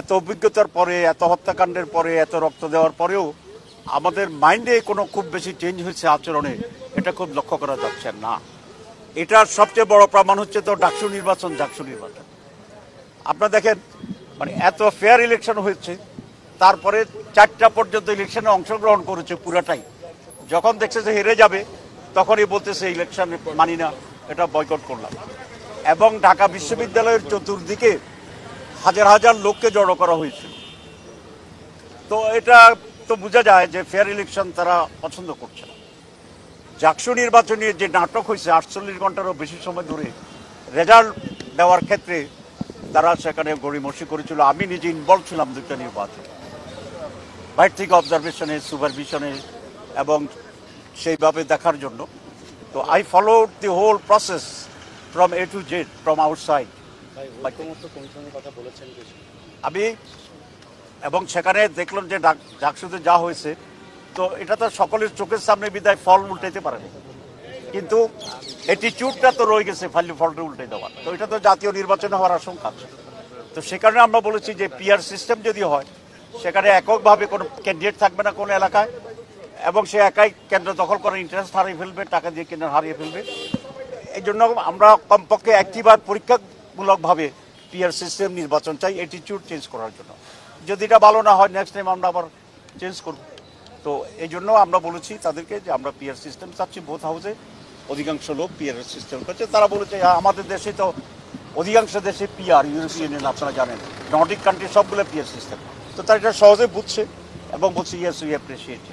এত অভিজ্ঞতার পরে, এত হত্যাকাণ্ডের পরে, এত রক্ত দেওয়ার পরেও আমাদের মাইন্ডে কোনো খুব বেশি চেঞ্জ হয়েছে আচরণে, এটা খুব লক্ষ্য করা যাচ্ছে না। এটার সবচেয়ে বড় প্রমাণ হচ্ছে তো জাকসু নির্বাচন। আপনারা দেখেন, মানে এত ফেয়ার ইলেকশন হয়েছে, তারপরে 4টা পর্যন্ত ইলেকশনে অংশগ্রহণ করেছে পুরাটাই। যখন দেখছে যে হেরে যাবে, তখনই বলতেছে ইলেকশন মানি না, এটা বয়কট করলাম। এবং ঢাকা বিশ্ববিদ্যালয়ের চতুর্দিকে হাজার হাজার লোককে জড়ো করা হয়েছিল। তো এটা তো বোঝা যায় যে ফেয়ার ইলেকশন তারা পছন্দ করছে না। জাকসু নির্বাচনে যে নাটক হয়েছে 48 ঘন্টারও বেশি সময় ধরে রেজাল্ট দেওয়ার ক্ষেত্রে তারা সেখানে গড়িমসি করেছিল। আমি নিজে ইনভলভ ছিলাম 2টা নির্বাচন, বাইরে থেকে অবজারভেশনে, সুপারভিশনে এবং সেইভাবে দেখার জন্য। তো I follow the whole process from A to Z from outside. আমি এবং সেখানে দেখলাম যে জাকসুতে যা হয়েছে, তো এটা তো সকলের চোখের সামনে বিদায় ফল উল্টাইতে পারেনি, কিন্তু অ্যাটিটিউডটা তো রয়ে গেছে ফলটা উল্টে দেওয়ার। তো এটা তো জাতীয় নির্বাচনে হওয়ার আশঙ্কা আছে। তো সে কারণে আমরা বলেছি যে পিআর সিস্টেম যদি হয়, সেখানে এককভাবে কোনো ক্যান্ডিডেট থাকবে না কোনো এলাকায়, এবং সে একাই কেন্দ্র দখল করার ইন্টারেস্ট হারিয়ে ফেলবে, টাকা দিয়ে কেন্দ্র হারিয়ে ফেলবে। এই জন্য আমরা কমপক্ষে একটিবার পরীক্ষামূলকভাবে পিআর সিস্টেম নির্বাচন চাই, অ্যাটিটিউড চেঞ্জ করার জন্য। যদি এটা ভালো না হয়, নেক্সট টাইম আমরা আবার চেঞ্জ করব। তো এই জন্য আমরা বলেছি তাদেরকে যে আমরা পিআর সিস্টেম চাচ্ছি বোথ হাউসে। অধিকাংশ লোক পিআর সিস্টেম করছে। তারা বলেছে আমাদের দেশে তো অধিকাংশ দেশে পিআর, ইউরোপিয়ান ইউনিয়ন আপনারা জানেন, নর্ডিক কান্ট্রি সবগুলো পিআর সিস্টেম। তো তারা এটা সহজে বুঝছে এবং বলছে ইয়েস উই অ্যাপ্রিসিয়েট।